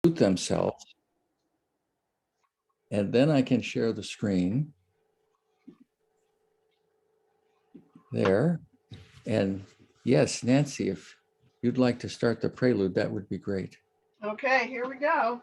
themselves, and then I can share the screen there. And yes, Nancy, if you'd like to start the prelude, that would be great. Okay, here we go.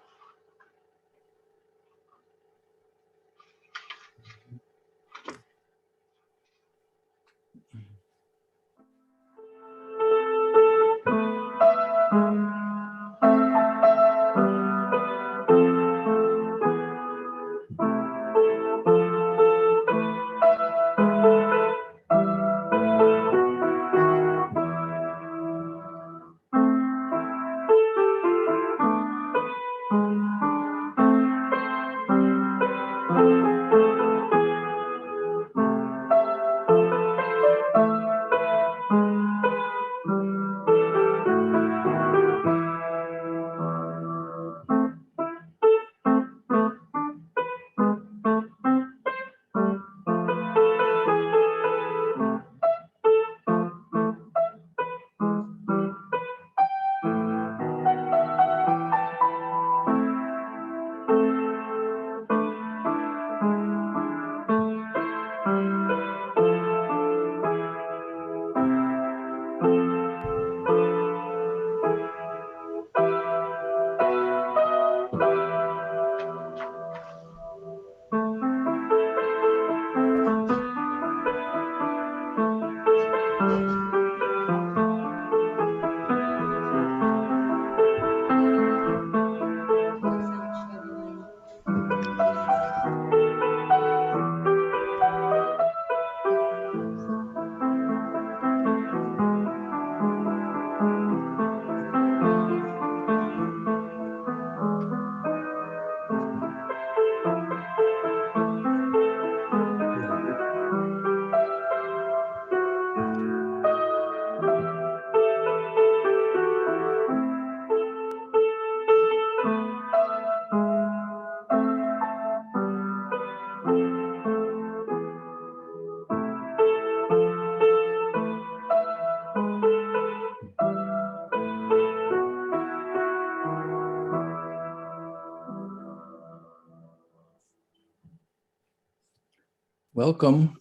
Welcome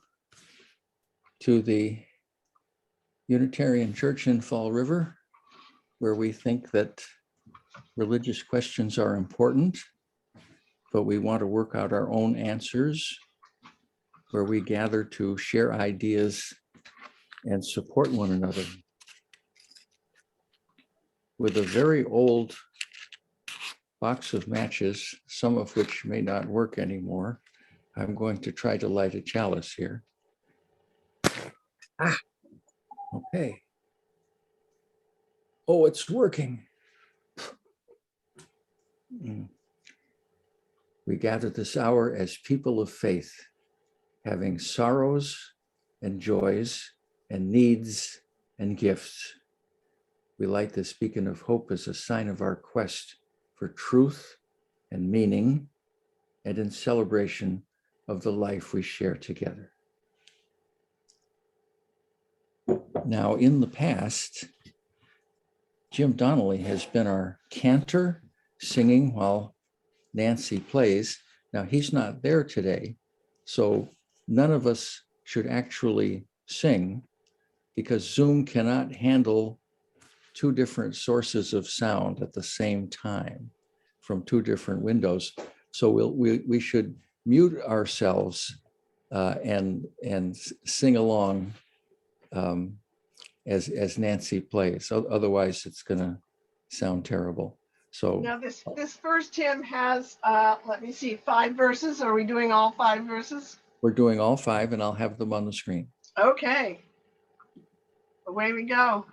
to the Unitarian Church in Fall River, where we think that religious questions are important, but we want to work out our own answers, where we gather to share ideas and support one another. With a very old box of matches, some of which may not work anymore, I'm going to try to light a chalice here. Okay. Oh, it's working. We gather this hour as people of faith, having sorrows and joys and needs and gifts. We light this beacon of hope as a sign of our quest for truth and meaning, and in celebration of the life we share together. Now, in the past, Jim Donnelly has been our cantor, singing while Nancy plays. Now, he's not there today, so none of us should actually sing because Zoom cannot handle two different sources of sound at the same time from two different windows. So we should mute ourselves and sing along as Nancy plays. Otherwise, it's going to sound terrible. So now this first hymn has, let me see, 5 verses. Are we doing all 5 verses? We're doing all 5, and I'll have them on the screen. Okay. Away we go.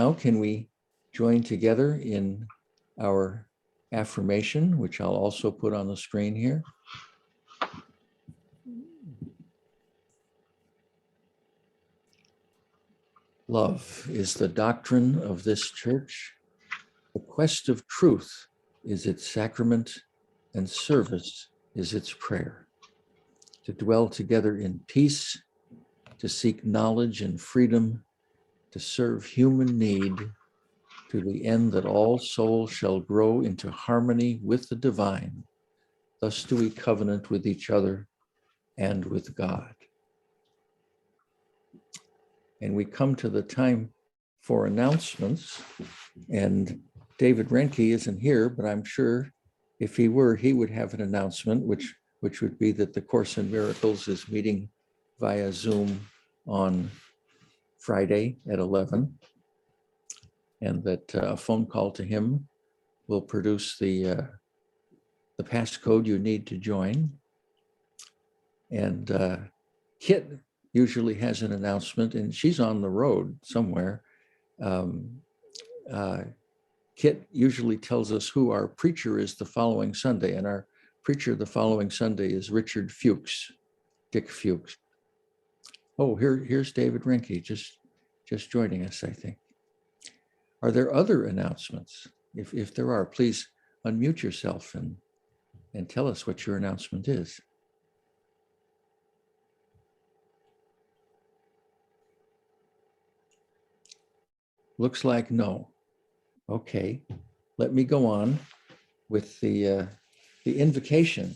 now can we join together in our affirmation, which I'll also put on the screen here. Love is the doctrine of this church. The quest of truth is its sacrament, and service is its prayer. To dwell together in peace, to seek knowledge and freedom, to serve human need, to the end that all souls shall grow into harmony with the divine. Thus do we covenant with each other and with God. And we come to the time for announcements. And David Renke isn't here, but I'm sure if he were, he would have an announcement, which would be that the Course in Miracles is meeting via Zoom on Friday at 11, and that a phone call to him will produce the passcode you need to join. And Kit usually has an announcement, and she's on the road somewhere. Kit usually tells us who our preacher is the following Sunday, and our preacher the following Sunday is Richard Fuchs, Dick Fuchs. Oh, here's David Renke, just joining us, I think. Are there other announcements? If there are, please unmute yourself and tell us what your announcement is. Looks like no. Okay, let me go on with the invocation.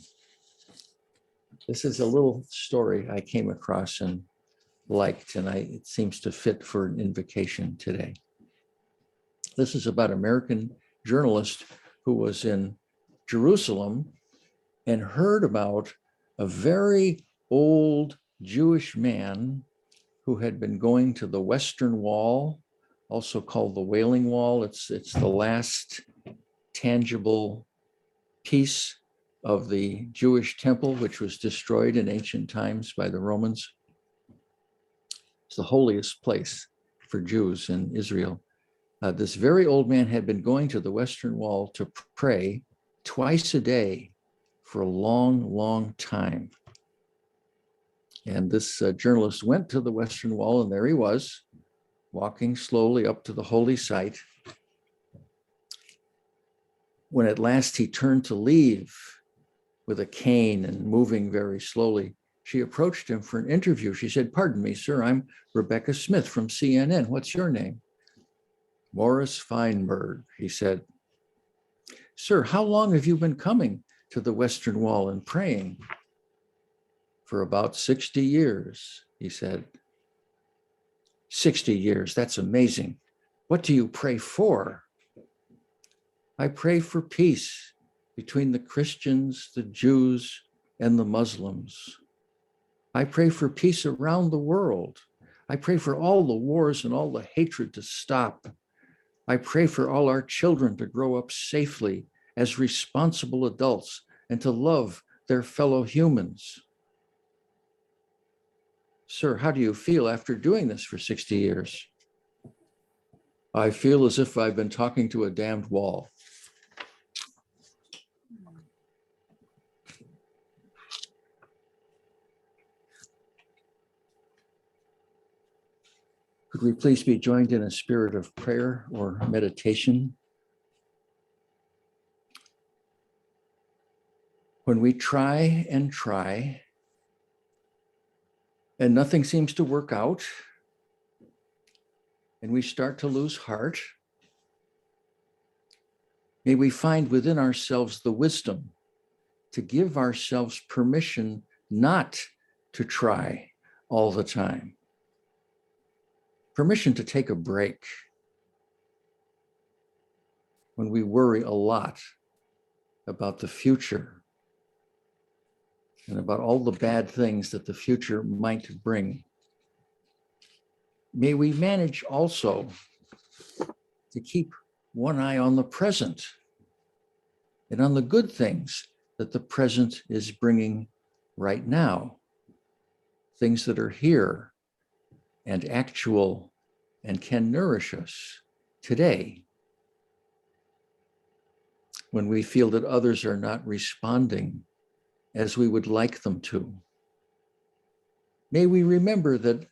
This is a little story I came across and liked, and it seems to fit for an invocation today. This is about an American journalist who was in Jerusalem and heard about a very old Jewish man who had been going to the Western Wall, also called the Wailing Wall. It's the last tangible piece of the Jewish temple, which was destroyed in ancient times by the Romans. It's the holiest place for Jews in Israel. This very old man had been going to the Western Wall to pray twice a day for a long, long time. And this journalist went to the Western Wall, and there he was, walking slowly up to the holy site. When at last he turned to leave with a cane and moving very slowly, she approached him for an interview. She said, "Pardon me, sir, I'm Rebecca Smith from CNN. What's your name?" "Morris Feinberg," he said. "Sir, how long have you been coming to the Western Wall and praying?" "For about 60 years, he said. 60 years, that's amazing. What do you pray for?" "I pray for peace between the Christians, the Jews, and the Muslims. I pray for peace around the world. I pray for all the wars and all the hatred to stop. I pray for all our children to grow up safely as responsible adults and to love their fellow humans." "Sir, how do you feel after doing this for 60 years?" "I feel as if I've been talking to a damned wall." Could we please be joined in a spirit of prayer or meditation? When we try and try, and nothing seems to work out, and we start to lose heart, may we find within ourselves the wisdom to give ourselves permission not to try all the time. Permission to take a break when we worry a lot about the future and about all the bad things that the future might bring. May we manage also to keep one eye on the present and on the good things that the present is bringing right now, things that are here and actual and can nourish us today, when we feel that others are not responding as we would like them to. May we remember that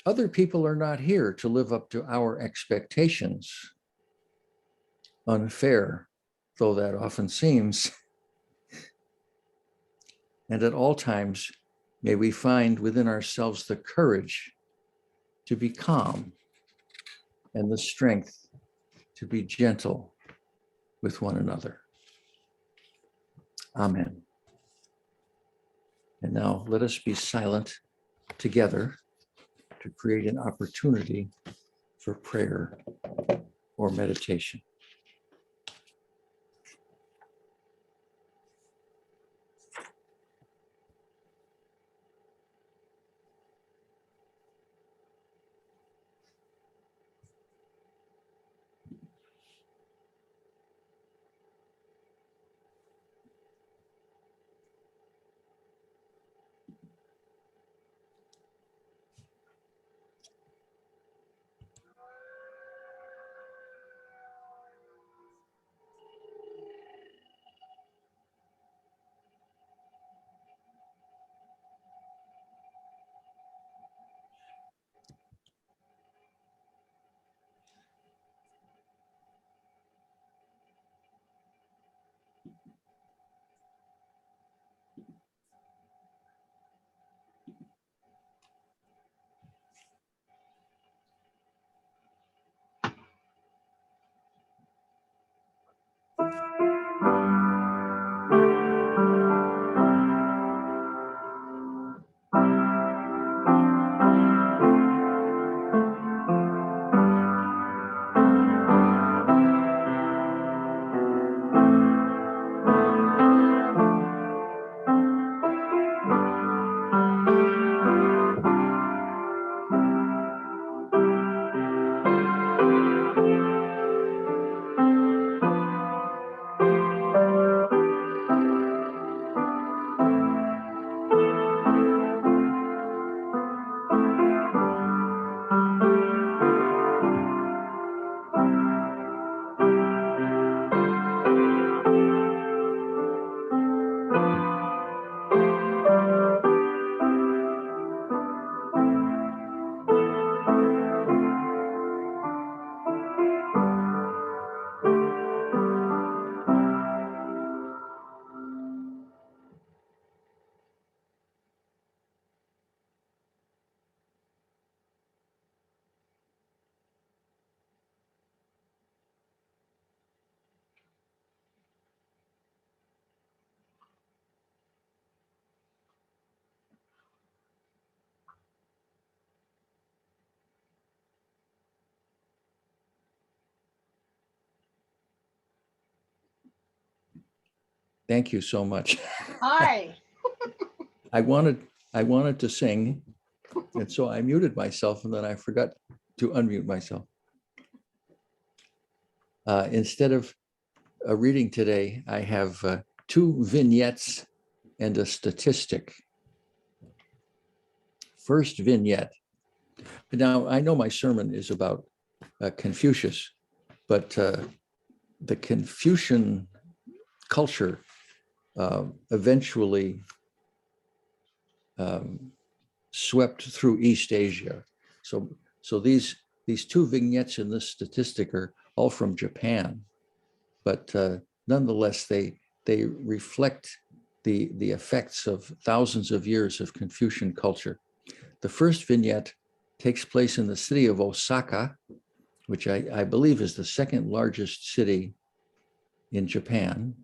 other people are not here to live up to our expectations, unfair though that often seems. And at all times, may we find within ourselves the courage to be calm and the strength to be gentle with one another. Amen. And now let us be silent together to create an opportunity for prayer or meditation. Thank you so much. Hi. I wanted to sing, and so I muted myself, and then I forgot to unmute myself. Instead of a reading today, I have two vignettes and a statistic. First vignette. Now, I know my sermon is about Confucius, but the Confucian culture eventually swept through East Asia. So these two vignettes in this statistic are all from Japan, but nonetheless, they reflect the effects of thousands of years of Confucian culture. The first vignette takes place in the city of Osaka, which I believe is the second largest city in Japan.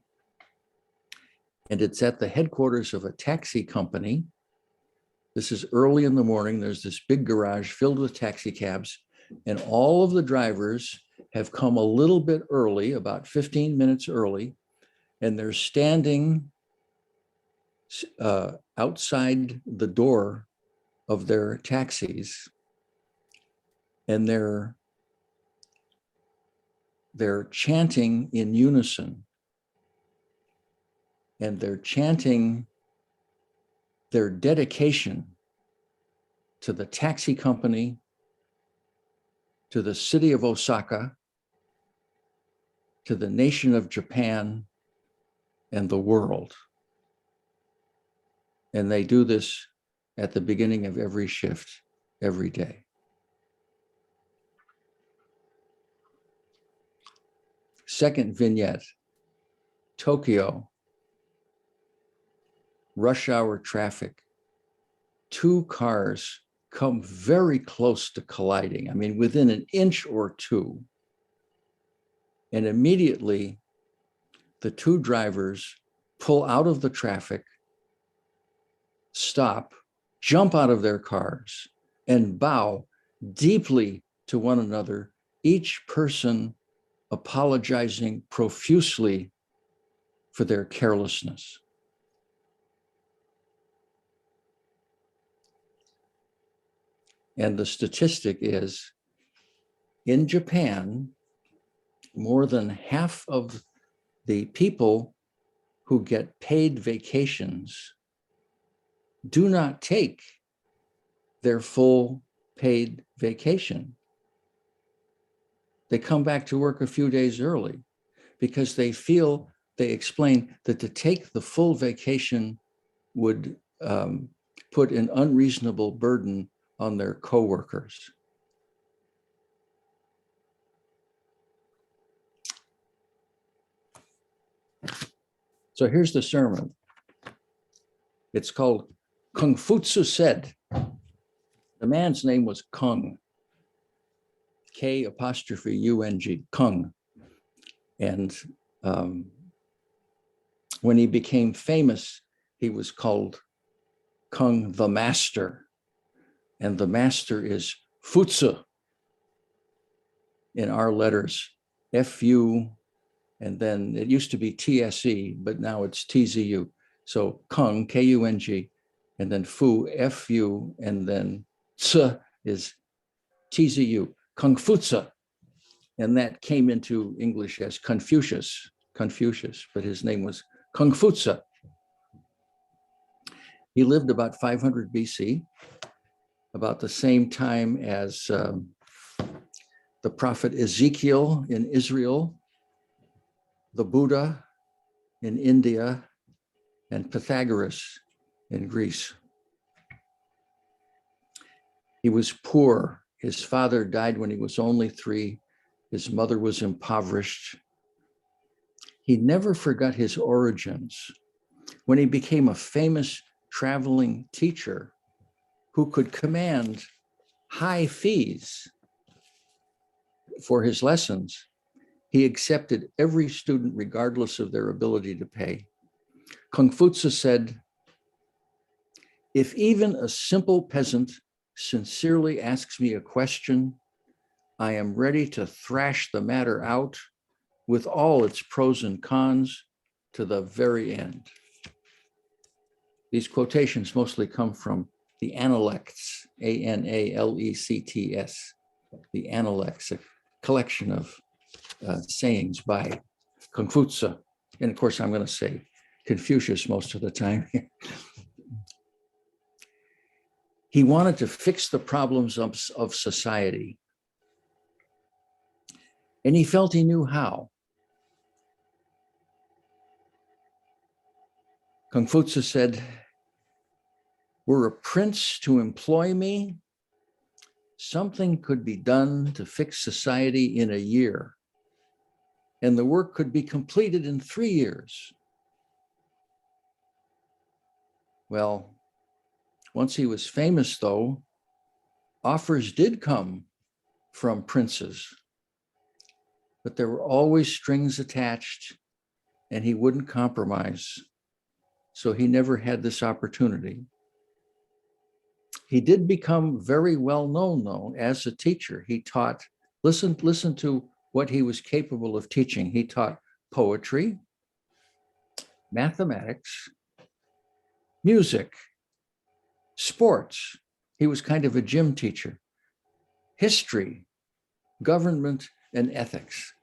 And it's at the headquarters of a taxi company. This is early in the morning. There's this big garage filled with taxi cabs, and all of the drivers have come a little bit early, about 15 minutes early, and they're standing outside the door of their taxis, and they're chanting in unison, and they're chanting their dedication to the taxi company, to the city of Osaka, to the nation of Japan, and the world. And they do this at the beginning of every shift, every day. Second vignette, Tokyo, rush hour traffic. Two cars come very close to colliding. I mean, within an inch or two. And immediately, the two drivers pull out of the traffic, stop, jump out of their cars, and bow deeply to one another, each person apologizing profusely for their carelessness. And the statistic is, in Japan, more than half of the people who get paid vacations do not take their full paid vacation. They come back to work a few days early because they explain that to take the full vacation would put an unreasonable burden on their coworkers. So here's the sermon. It's called Kung Futsu Said. The man's name was Kung, K''UNG, Kung. And when he became famous, he was called Kung the Master. And the master is Futsu in our letters, FU, and then it used to be TSE, but now it's TZU. So Kung, KUNG, and then Fu, FU, and then Tse is TZU, Kung Futsu. And that came into English as Confucius, but his name was Kung Futsu. He lived about 500 BC, about the same time as the prophet Ezekiel in Israel, the Buddha in India, and Pythagoras in Greece. He was poor. His father died when he was only 3. His mother was impoverished. He never forgot his origins. When he became a famous traveling teacher who could command high fees for his lessons, he accepted every student regardless of their ability to pay. Kung Futsu said, "If even a simple peasant sincerely asks me a question, I am ready to thrash the matter out with all its pros and cons to the very end." These quotations mostly come from the Analects, Analects, the Analects, a collection of sayings by Kung Futsu. And of course, I'm going to say Confucius most of the time. He wanted to fix the problems of society. And he felt he knew how. Kung Futsu said, "Were a prince to employ me, something could be done to fix society in a year, and the work could be completed in 3 years." Well, once he was famous, though, offers did come from princes, but there were always strings attached, and he wouldn't compromise. So he never had this opportunity. He did become very well known, though, as a teacher. He taught, listen to what he was capable of teaching. He taught poetry, mathematics, music, sports. He was kind of a gym teacher, history, government, and ethics.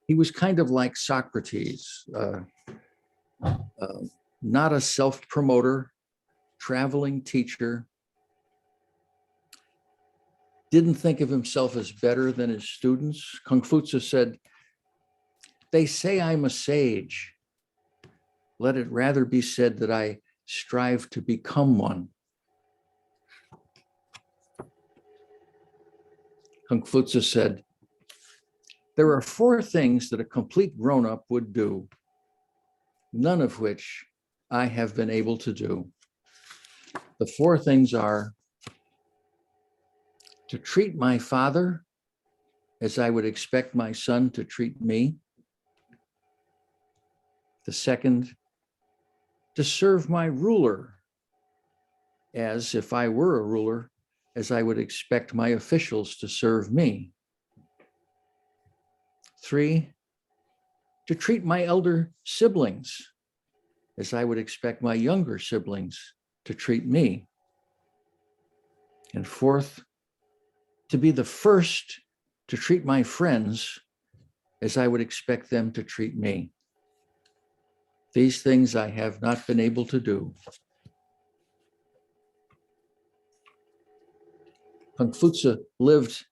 He was kind of like Socrates, not a self-promoter, traveling teacher. didn't think of himself as better than his students. Confucius said, "They say I'm a sage. Let it rather be said that I strive to become one." Confucius said, "There are four things that a complete grown-up would do, none of which I have been able to do. The four things are to treat my father as I would expect my son to treat me. The second, to serve my ruler as if I were a ruler, as I would expect my officials to serve me. Three, to treat my elder siblings as I would expect my younger siblings to treat me. And fourth, to be the first to treat my friends as I would expect them to treat me. These things I have not been able to do." Confucius lived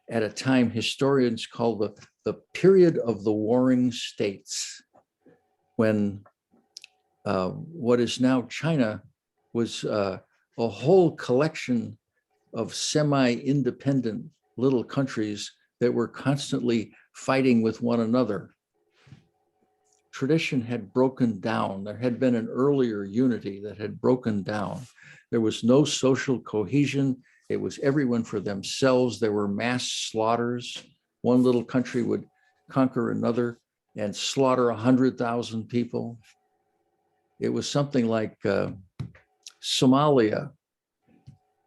at a time historians call the period of the warring states, when what is now China was a whole collection of semi-independent little countries that were constantly fighting with one another. Tradition had broken down. There had been an earlier unity that had broken down. There was no social cohesion. It was everyone for themselves. There were mass slaughters. One little country would conquer another and slaughter 100,000 people. It was something like Somalia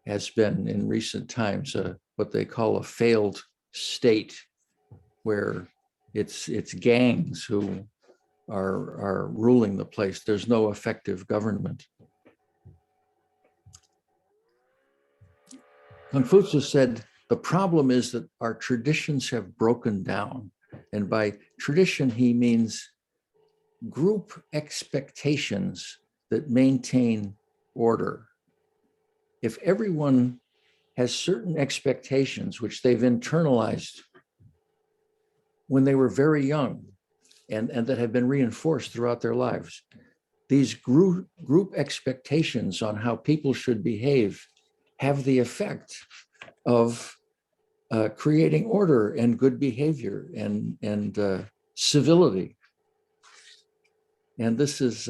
has been in recent times what they call a failed state, where it's gangs who are ruling the place. There's no effective government. Confucius said, the problem is that our traditions have broken down. And by tradition, he means group expectations that maintain order. If everyone has certain expectations which they've internalized when they were very young and that have been reinforced throughout their lives, these group expectations on how people should behave have the effect of creating order and good behavior and civility. And this is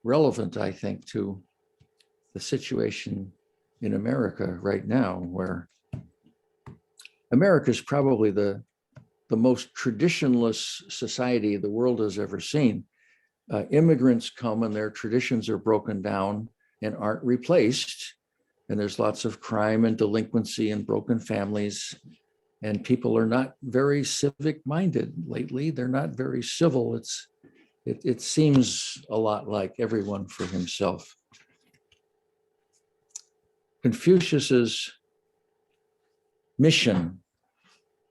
relevant, I think, to the situation in America right now, where America is probably the most traditionless society the world has ever seen. Immigrants come and their traditions are broken down and aren't replaced. And there's lots of crime and delinquency and broken families. And people are not very civic minded lately. They're not very civil. It seems a lot like everyone for himself. Confucius's mission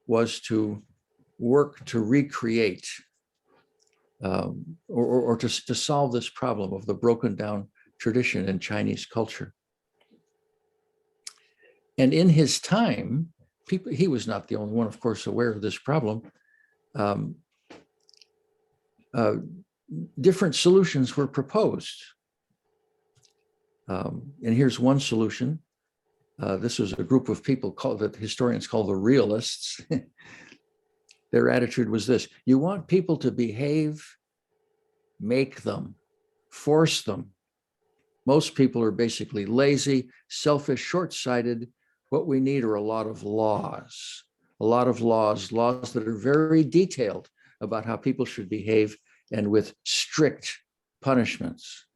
was to work to recreate or to solve this problem of the broken down tradition in Chinese culture. And in his time, he was not the only one, of course, aware of this problem. Different solutions were proposed. And here's one solution. This was a group of people that historians call the Realists. Their attitude was this: you want people to behave, make them, force them. Most people are basically lazy, selfish, short-sighted. What we need are a lot of laws that are very detailed about how people should behave and with strict punishments.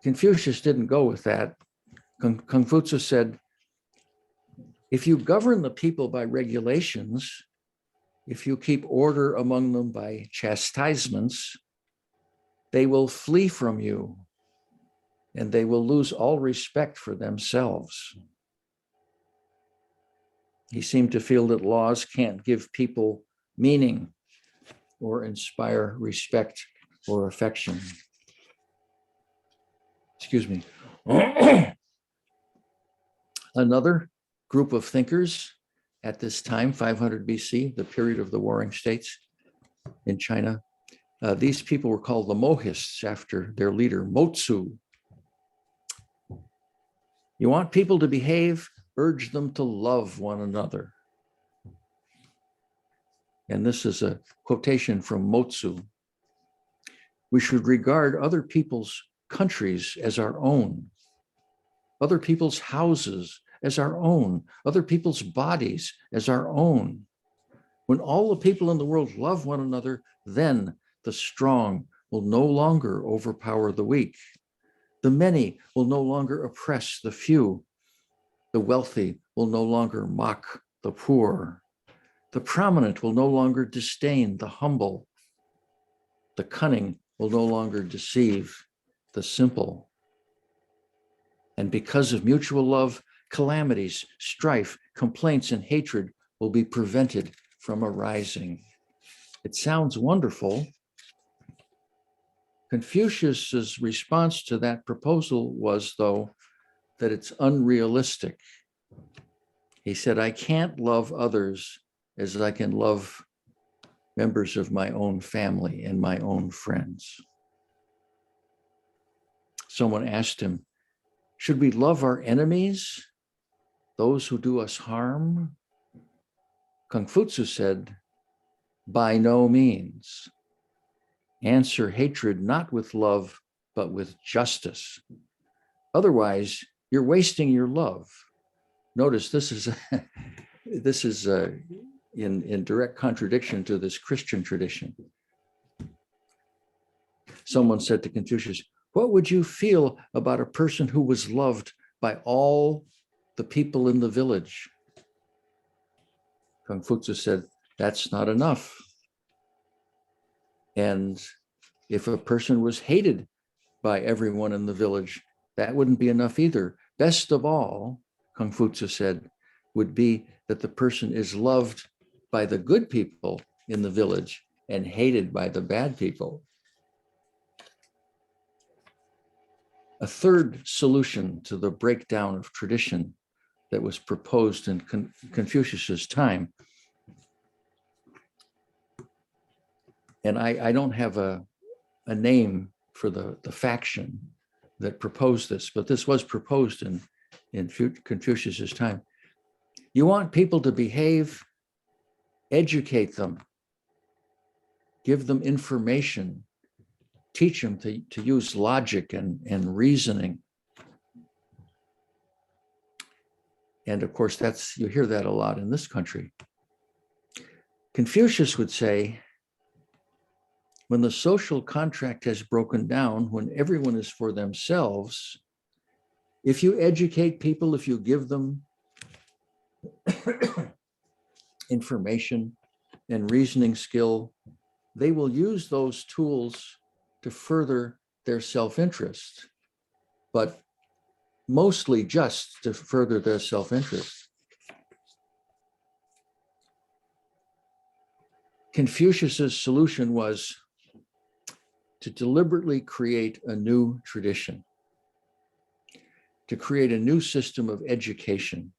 Confucius didn't go with that. Confucius said, if you govern the people by regulations, if you keep order among them by chastisements, they will flee from you and they will lose all respect for themselves. He seemed to feel that laws can't give people meaning or inspire respect or affection. Excuse me. Another group of thinkers at this time, 500 BC, the period of the Warring States in China, these people were called the Mohists after their leader, Motsu. You want people to behave, urge them to love one another. And this is a quotation from Motsu. We should regard other people's countries as our own, other people's houses as our own, other people's bodies as our own. When all the people in the world love one another, then the strong will no longer overpower the weak. The many will no longer oppress the few. The wealthy will no longer mock the poor. The prominent will no longer disdain the humble. The cunning will no longer deceive the simple. And because of mutual love, calamities, strife, complaints, and hatred will be prevented from arising. It sounds wonderful. Confucius's response to that proposal was, though, that it's unrealistic. He said, I can't love others as I can love members of my own family and my own friends. Someone asked him, should we love our enemies, those who do us harm? Confucius said, by no means. Answer hatred not with love, but with justice. Otherwise, you're wasting your love. Notice this is in direct contradiction to this Christian tradition. Someone said to Confucius, what would you feel about a person who was loved by all the people in the village? Confucius said, that's not enough. And if a person was hated by everyone in the village, that wouldn't be enough either. Best of all, Confucius said, would be that the person is loved by the good people in the village and hated by the bad people. A third solution to the breakdown of tradition that was proposed in Confucius's time, and I don't have a name for the faction that proposed this, but this was proposed in Confucius's time. You want people to behave, educate them, give them information, teach them to use logic and reasoning. And of course, you hear that a lot in this country. Confucius would say, when the social contract has broken down, when everyone is for themselves, if you educate people, if you give them information and reasoning skill, they will use those tools to further their self-interest, but mostly just to further their self-interest. Confucius's solution was to deliberately create a new tradition, to create a new system of education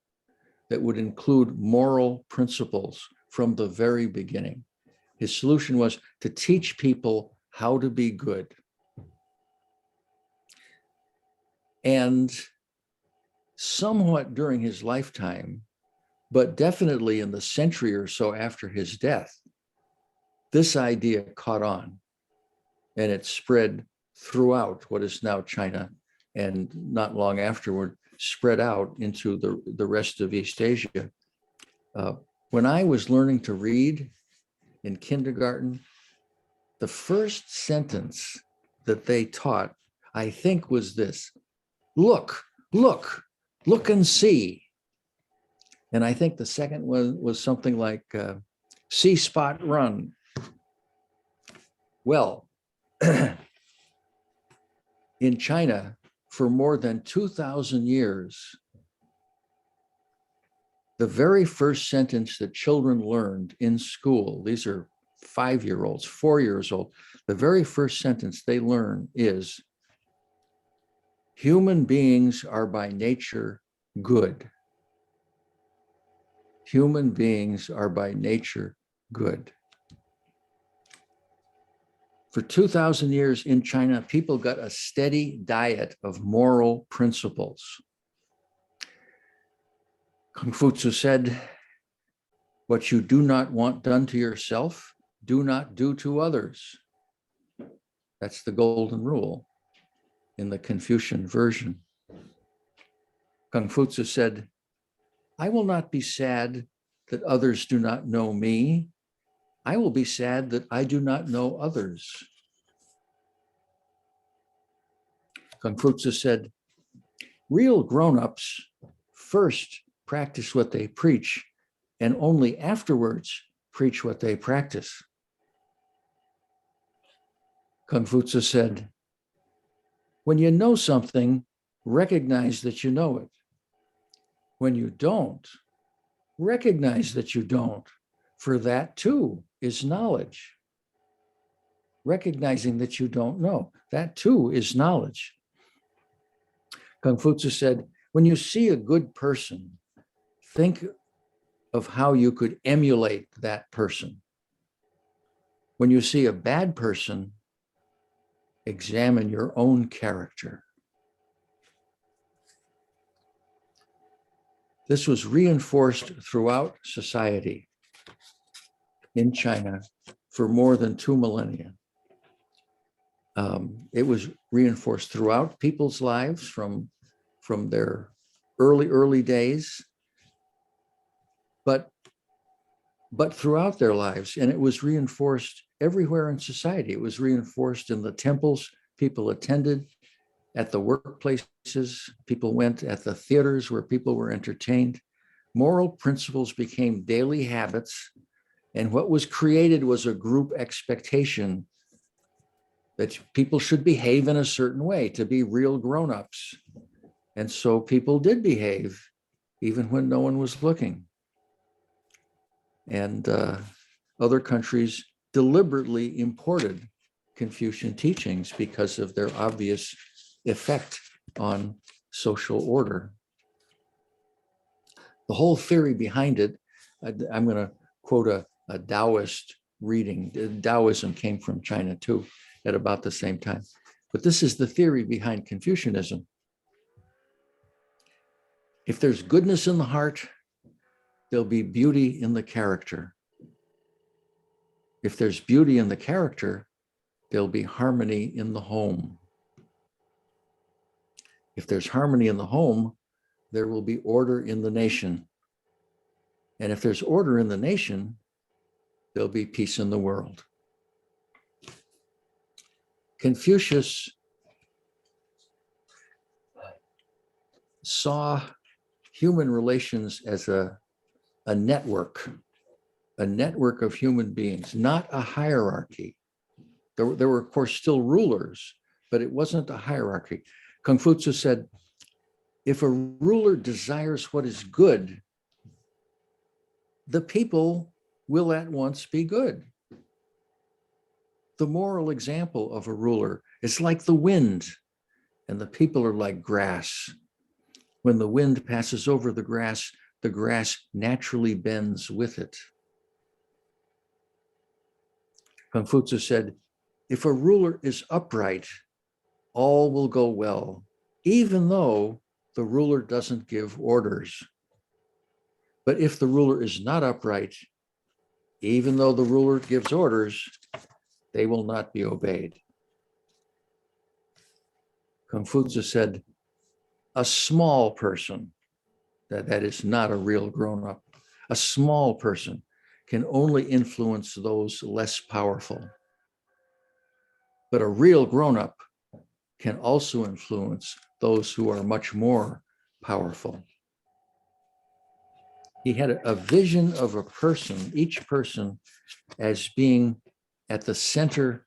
that would include moral principles from the very beginning. His solution was to teach people how to be good. And somewhat during his lifetime, but definitely in the century or so after his death, this idea caught on and it spread throughout what is now China, and not long afterward spread out into the rest of East Asia. When I was learning to read in kindergarten, the first sentence that they taught, I think, was this: look, look, look and see. And I think the second one was something like see, spot, run. Well, in China, for more than 2,000 years, the very first sentence that children learned in school, these are 5-year-olds, 4 years old, the very first sentence they learn is, Human beings are by nature good. Human beings are by nature good. For 2,000 years in China, people got a steady diet of moral principles. Confucius said, what you do not want done to yourself, do not do to others. That's the golden rule in the Confucian version. Confucius said, I will not be sad that others do not know me. I will be sad that I do not know others. Confucius said, real grown-ups first practice what they preach and only afterwards preach what they practice. Confucius said, when you know something, recognize that you know it. When you don't, recognize that you don't, for that too is knowledge. Recognizing that you don't know, that too is knowledge. Confucius said, when you see a good person, think of how you could emulate that person. When you see a bad person, examine your own character. This was reinforced throughout society in China for more than 2 millennia. It was reinforced throughout people's lives from their early days, but throughout their lives, and it was reinforced everywhere in society. It was reinforced in the temples people attended, at the workplaces people went, at the theaters where people were entertained. Moral principles became daily habits, and what was created was a group expectation that people should behave in a certain way to be real grown-ups. And so people did behave even when no one was looking. And other countries deliberately imported Confucian teachings because of their obvious effect on social order. The whole theory behind it, I'm going to quote a Taoist reading. Taoism came from China too at about the same time. But this is the theory behind Confucianism. If there's goodness in the heart, there'll be beauty in the character. If there's beauty in the character, there'll be harmony in the home. If there's harmony in the home, there will be order in the nation. And if there's order in the nation, there'll be peace in the world. Confucius saw human relations as a network of human beings, not a hierarchy. There were, of course, still rulers, but it wasn't a hierarchy. Confucius said, if a ruler desires what is good, the people will at once be good. The moral example of a ruler is like the wind, and the people are like grass. When the wind passes over the grass naturally bends with it. Confucius said, if a ruler is upright, all will go well, even though the ruler doesn't give orders. But if the ruler is not upright, even though the ruler gives orders, they will not be obeyed. Confucius said, a small person, that is not a real grown-up, a small person can only influence those less powerful. But a real grown-up can also influence those who are much more powerful. He had a vision of a person, each person, as being at the center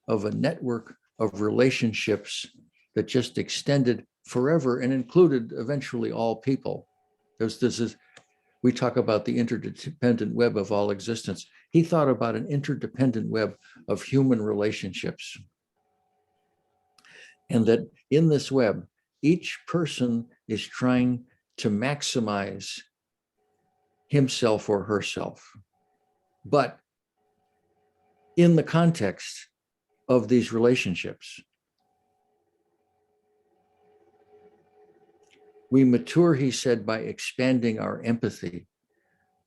of a network of relationships that just extended forever and included eventually all people. We talk about the interdependent web of all existence. He thought about an interdependent web of human relationships. And that in this web, each person is trying to maximize himself or herself, but in the context of these relationships. We mature, he said, by expanding our empathy.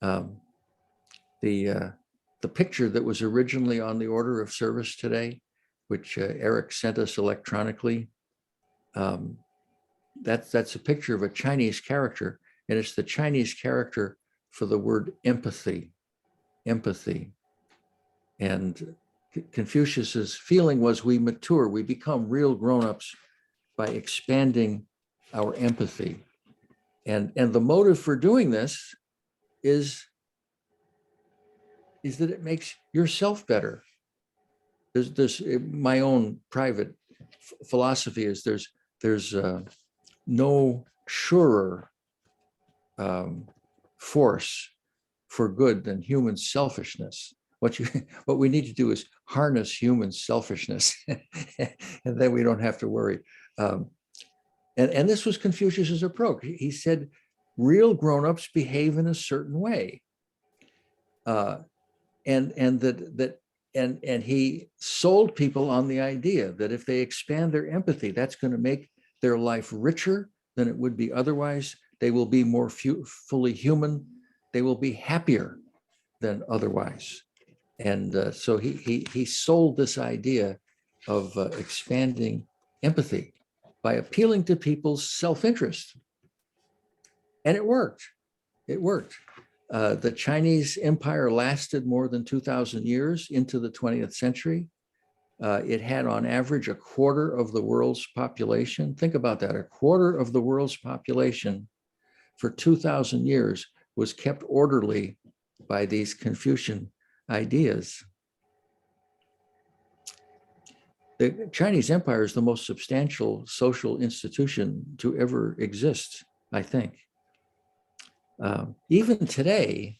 The picture that was originally on the order of service today, which Eric sent us electronically, that's a picture of a Chinese character, and it's the Chinese character for the word empathy. And Confucius's feeling was we mature, we become real grown-ups by expanding our empathy. And the motive for doing this is that it makes yourself better. There's my own private philosophy is there's no surer force for good than human selfishness. What we need to do is harness human selfishness, and then we don't have to worry. And this was Confucius's approach. He said, real grown-ups behave in a certain way, and he sold people on the idea that if they expand their empathy, that's going to make their life richer than it would be otherwise. They will be more fully human. They will be happier than otherwise. And so he sold this idea of expanding empathy by appealing to people's self-interest. And it worked. It worked. The Chinese empire lasted more than 2,000 years into the 20th century. It had on average a quarter of the world's population. Think about that. A quarter of the world's population for 2,000 years was kept orderly by these Confucian ideas. The Chinese empire is the most substantial social institution to ever exist, I think. Even today,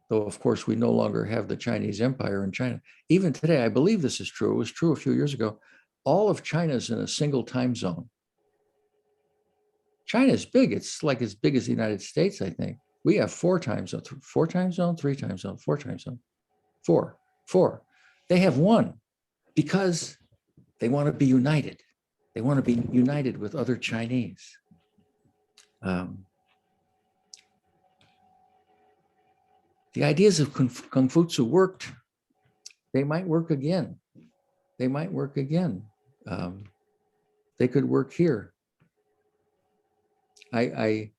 though of course we no longer have the Chinese empire in China, even today, I believe this is true, it was true a few years ago, all of China is in a single time zone. China is big, it's like as big as the United States, I think. We have four time zones, four. They have one because they want to be united. They want to be united with other Chinese. The ideas of Confucius worked. They might work again. They might work again. They could work here. I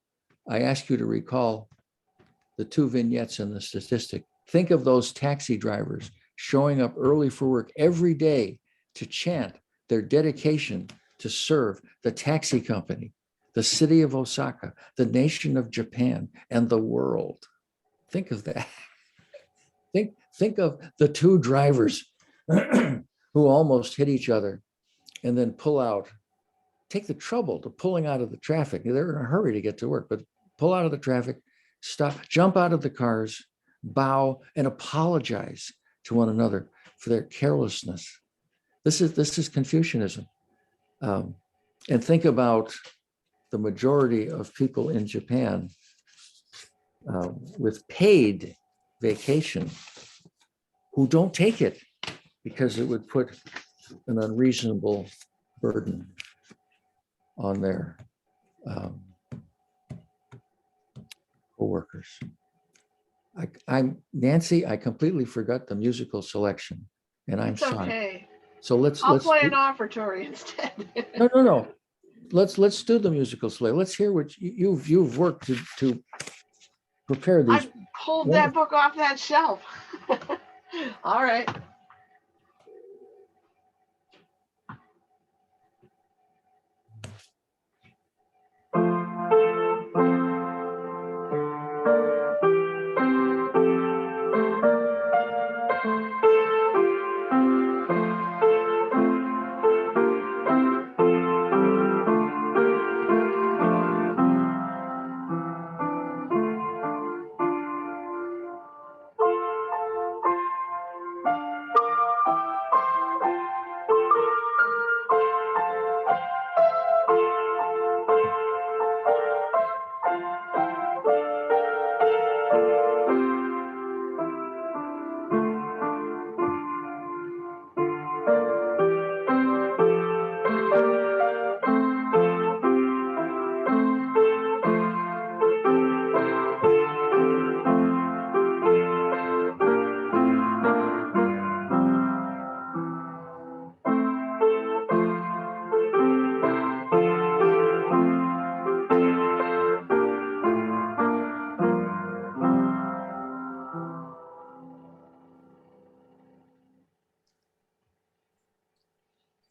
ask you to recall the two vignettes in the statistic. Think of those taxi drivers showing up early for work every day to chant their dedication to serve the taxi company, the city of Osaka, the nation of Japan, and the world. Think of that. Think of the two drivers who almost hit each other and then pull out, take the trouble to pulling out of the traffic. They're in a hurry to get to work, but pull out of the traffic, stop, jump out of the cars, bow, and apologize to one another for their carelessness. This is Confucianism. And think about the majority of people in Japan with paid vacation who don't take it because it would put an unreasonable burden on their co-workers. I'm Nancy, I completely forgot the musical selection, and I'm sorry. Okay. So let's play an offertory instead. No. Let's do the musical selection. Let's hear what you've worked to prepare these. I pulled that book off that shelf. All right.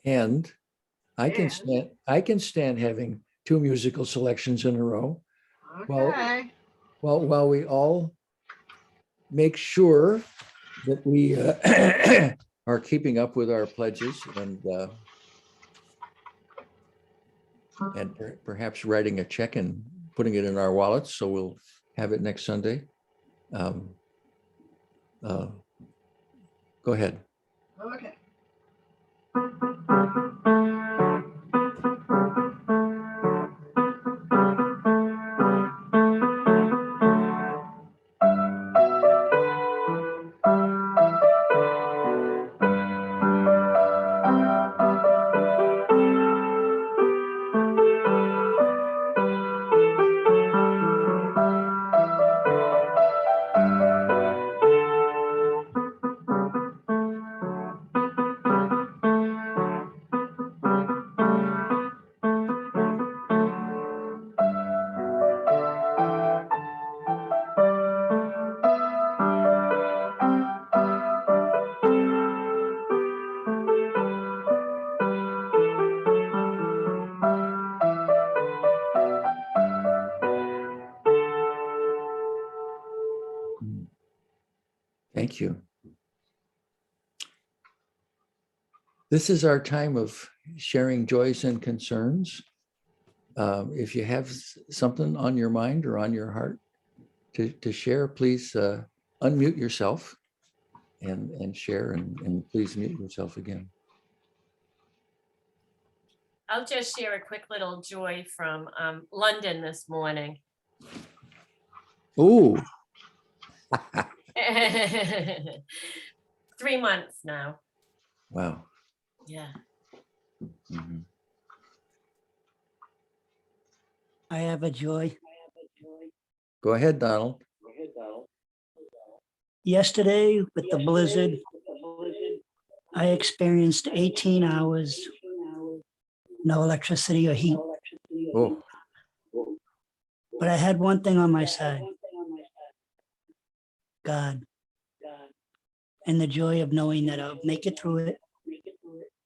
And I can And- stand having two musical selections in a row. Okay. While we all make sure that we are keeping up with our pledges and perhaps writing a check and putting it in our wallets, so we'll have it next Sunday. Go ahead. Okay. Thank you. This is our time of sharing joys and concerns. If you have something on your mind or on your heart to share, please unmute yourself and share, and please mute yourself again. I'll just share a quick little joy from London this morning. Oh, 3 months now. wow. Yeah. Mhm. I have a joy. Go ahead, Donald. Yesterday with the blizzard, I experienced 18 hours, no electricity or heat. Oh, But I had one thing on my side, God, and the joy of knowing that I'll make it through it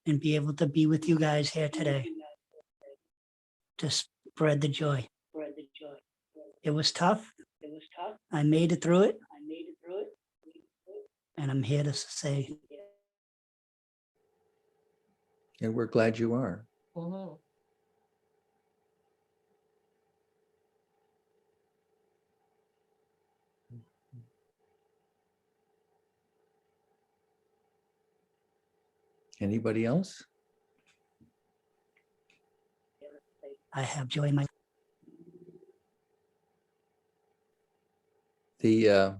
and be able to be with you guys here today to spread the joy. It was tough. I made it through it. And I'm here to say, and we're glad you are. Mhm. Anybody else? I have joy in my The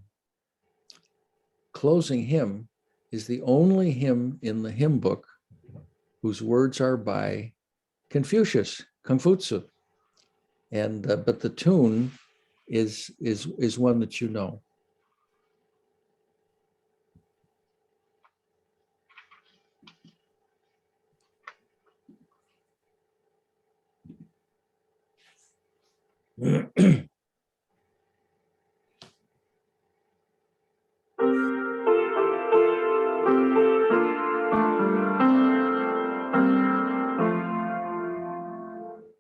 closing hymn is the only hymn in the hymn book whose words are by Confucius, Confucius, and but the tune is one that you know.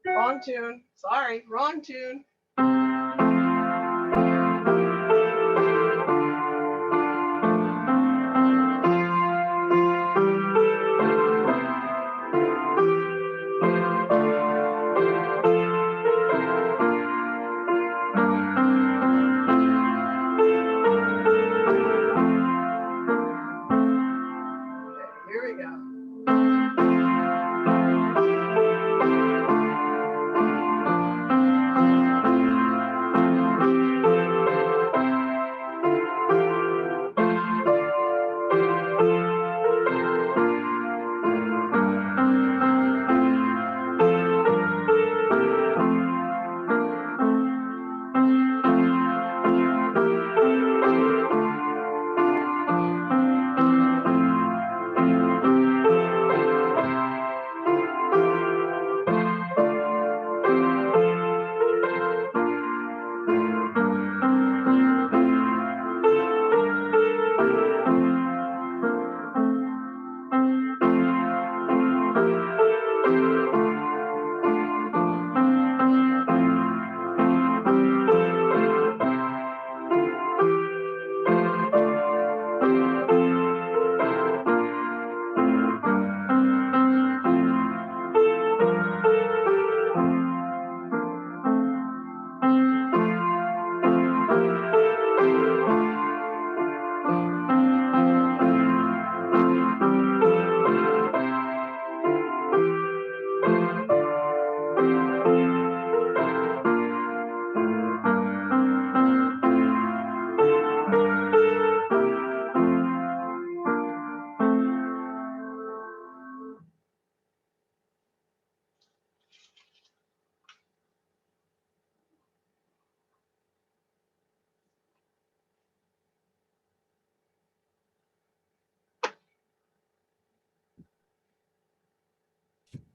Wrong tune. Sorry, wrong tune. Okay, here we go.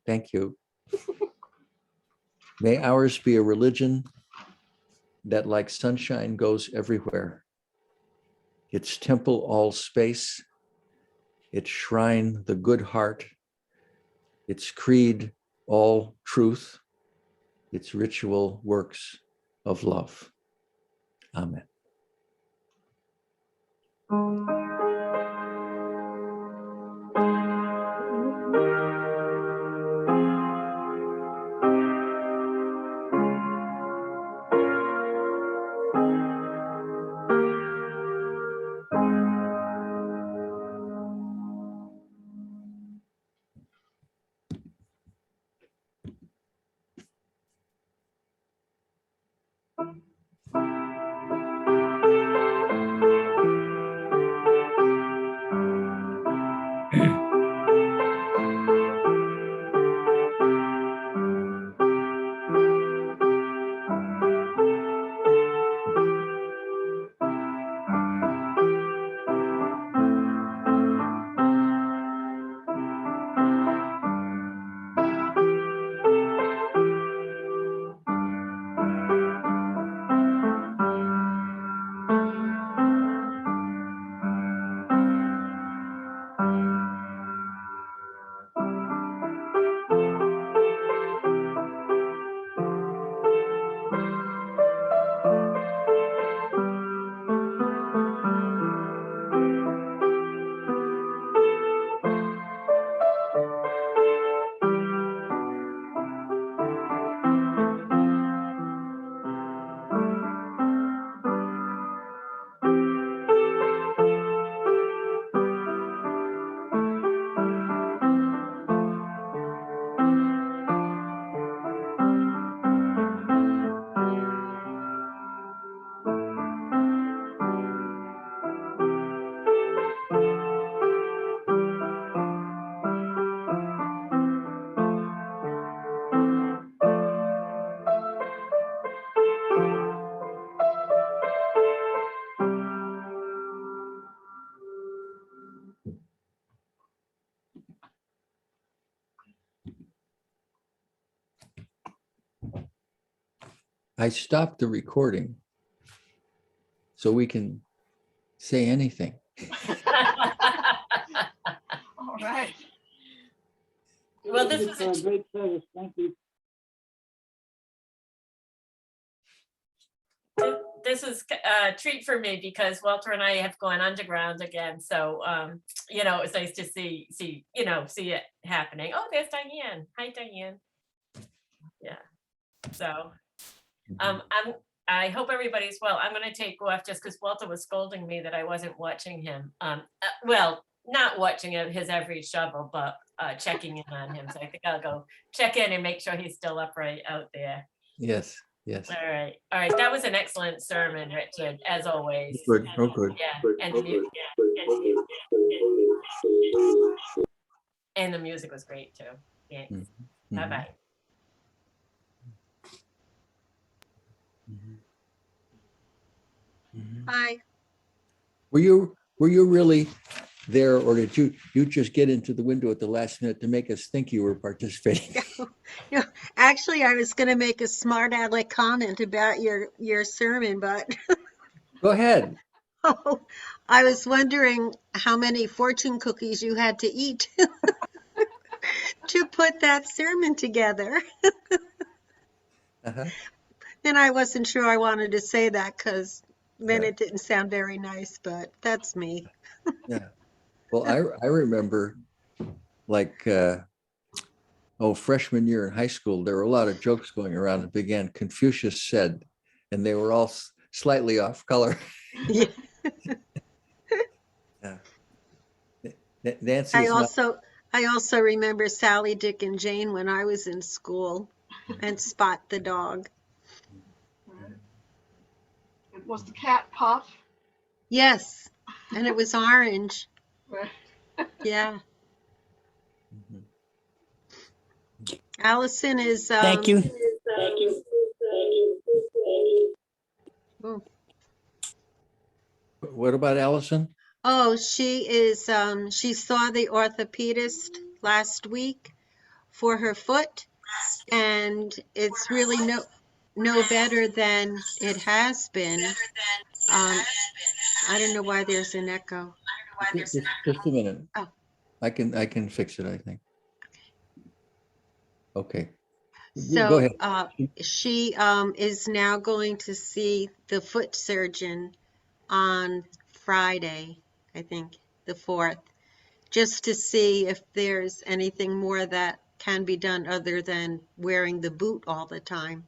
Thank you. May ours be a religion that, like sunshine, goes everywhere. Its temple all space, its shrine the good heart, its creed all truth, its ritual works of love. Amen. I stopped the recording so we can say anything. All right. Well, this was a great service. Thank you. this is a treat for me because Walter and I have gone underground again. So, you know, it's nice to see it happening. Oh, there's Diane. Hi, Diane. Yeah. So, I hope everybody's well. I'm going to take off just because Walter was scolding me that I wasn't watching him. Well, not watching his every shovel, but checking in on him. So I think I'll go check in and make sure he's still upright out there. Yes, yes. All right. That was an excellent sermon, Richard, as always. Good. Oh, good. Yeah, and the music was great too. Yeah. Mhm. Bye-bye. Mhm. Mhm. Hi. Were you really there, or did you just get into the window at the last minute to make us think you were participating? No, actually, I was going to make a smart aleck comment about your sermon, but Go ahead. I was wondering how many fortune cookies you had to eat to put that sermon together. Uh-huh. And I wasn't sure I wanted to say that because then Yeah. it didn't sound very nice, but that's me. Yeah. Well, I remember like freshman year in high school, there were a lot of jokes going around that began Confucius said, and they were all slightly off color. Yeah. Yeah. Nancy I is not. also remember Sally, Dick, and Jane when I was in school, and Spot the dog. It was the cat Puff. Yes, and it was orange. Right. Yeah. Mhm. Allison is Thank you. oh, What about Allison? she is she saw the orthopedist last week for her foot, and it's really no better than it has been. I don't know why there's an echo. Just a minute. Oh. I can fix it, I think. Okay. Go So ahead. she is now going to see the foot surgeon on Friday, I think, the 4th, just to see if there's anything more that can be done other than wearing the boot all the time.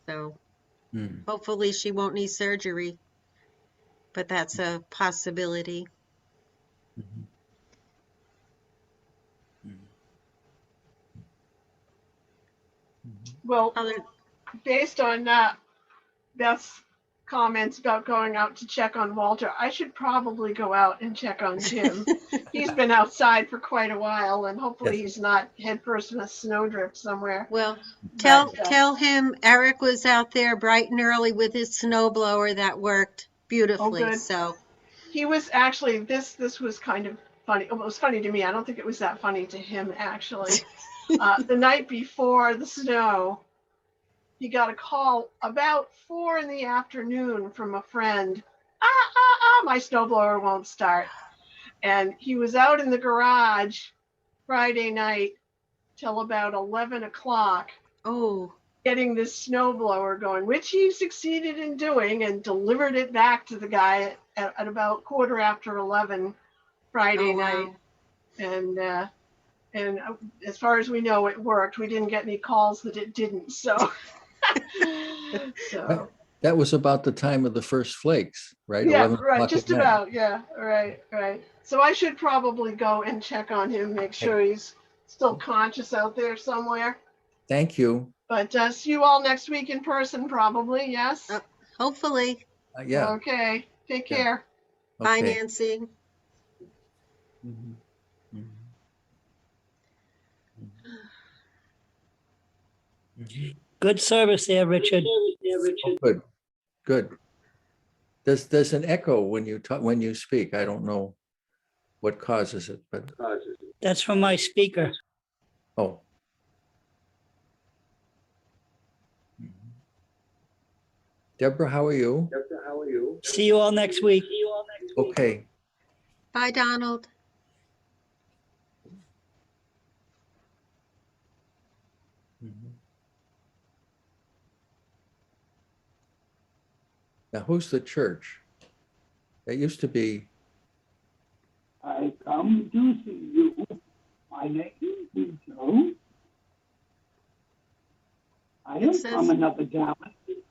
So Hmm. hopefully she won't need surgery, but that's a possibility. Mhm. Mhm. Mhm. Well, Other, based on Beth's comments about going out to check on Walter, I should probably go out and check on Jim. He's been outside for quite a while, and hopefully Yes. he's not headfirst in a snowdrift somewhere. well, But, tell him Eric was out there bright and early with his snowblower that worked beautifully. good. So He was actually this was kind of funny. Well, it was funny to me. I don't think it was that funny to him actually. The night before the snow, he got a call about 4 in the afternoon from a friend. My snowblower won't start. And he was out in the garage Friday night till about 11 o'clock oh, getting this snowblower going, which he succeeded in doing and delivered it back to the guy at about 11:15 Friday oh night. wow. And as far as we know, it worked. We didn't get any calls that it didn't. So, so That was about the time of the first flakes, right? yeah, 11 right, o'clock just at night. about, yeah, right. So I should probably go and check on him, make sure he's still conscious out there somewhere. Thank you. But see you all next week in person, probably. Yes. Hopefully. Yeah. Okay. Take Yeah. care. Bye, Okay. Nancy. Mhm. Mhm. Mhm. Good service there, Richard. Oh, good. Good. There's an echo when you talk when you speak. I don't know what causes it, but That's from my speaker. oh. Mhm. Deborah, how are you? See you all next week. Okay. Bye, Donald. Mhm. Now, who's the church? It used to be. I come to see you. My name is Joe. I It am says- from another galaxy.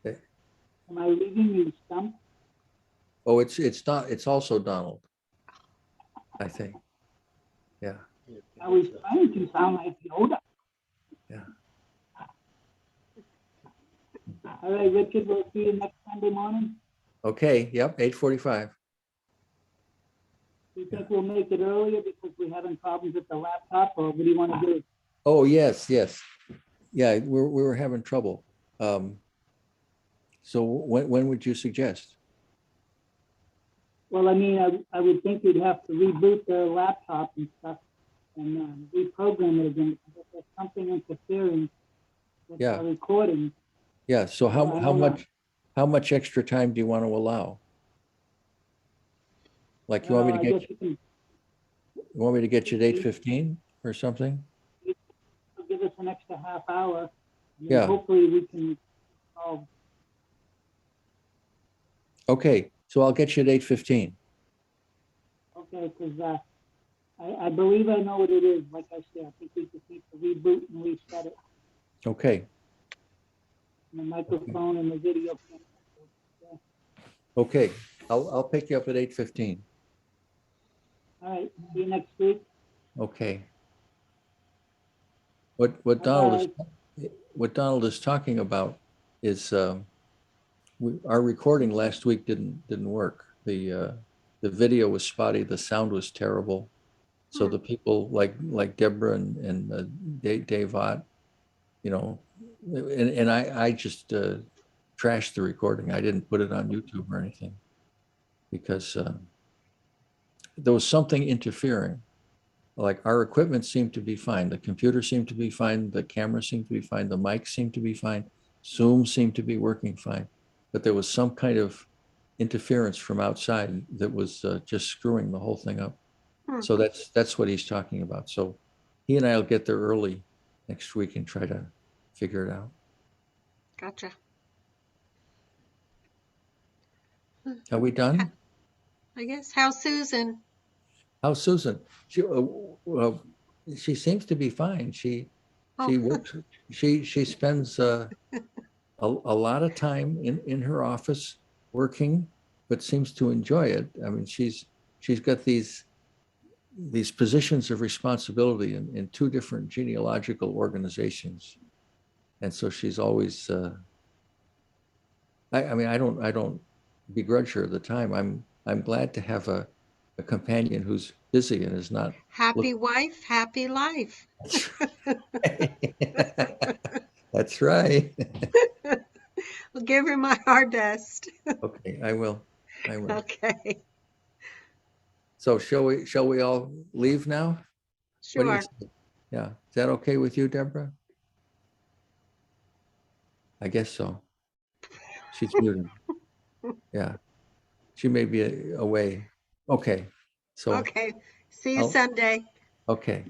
Okay. Am I leaving you stumped? Oh, it's not. It's also Donald. I think. Yeah. I was trying to sound like Yoda. Yeah. All right, Richard, we'll see you next Sunday morning. Okay. Yep. 8:45. Do you think we'll make it earlier because we're having problems with the laptop, or what do you want to do? Oh, yes. Yeah, we were having trouble. So when would you suggest? Well, I mean, I would think you'd have to reboot the laptop and stuff and reprogram it again because if there's something interfering with Yeah. the recording. Yeah. So I don't know. how much extra time do you want to allow? Like you want me to I get guess you can you at 8:15 or something? give us an extra half hour. And Yeah. then hopefully we can solve. Okay. So I'll get you at 8:15. Okay, because I believe I know what it is. Like I said, I think we just need to reboot and reset it. Okay. And the microphone and the video. Okay. I'll pick you up at 8:15. All right, see you next week. Okay. What Donald is talking about is our recording last week didn't work. The video was spotty, the sound was terrible. So the people like Deborah and Dave Ott, you know, and I just trashed the recording. I didn't put it on YouTube or anything because there was something interfering. Like our equipment seemed to be fine. The computer seemed to be fine. The camera seemed to be fine. The mic seemed to be fine. Zoom seemed to be working fine. But there was some kind of interference from outside that was just screwing the whole thing up. Hmm. So that's what he's talking about. So he and I will get there early next week and try to figure it out. Gotcha. Are we done? I guess. How's Susan? How's Susan? She seems to be fine. She Oh, works. She spends a lot of time in her office working, but seems to enjoy it. I mean, she's got these positions of responsibility in two different genealogical organizations, and so she's always. I mean, I don't begrudge her the time. I'm glad to have a companion who's busy and is not. happy wife, happy life. That's right. We'll give her my our best. Okay, I will. Okay, So shall we all leave now? What do you sure. say? Yeah, is that okay with you, Deborah? I guess so. She's muted. Yeah, she may be away. Okay, so Okay. See you I'll- Sunday. okay.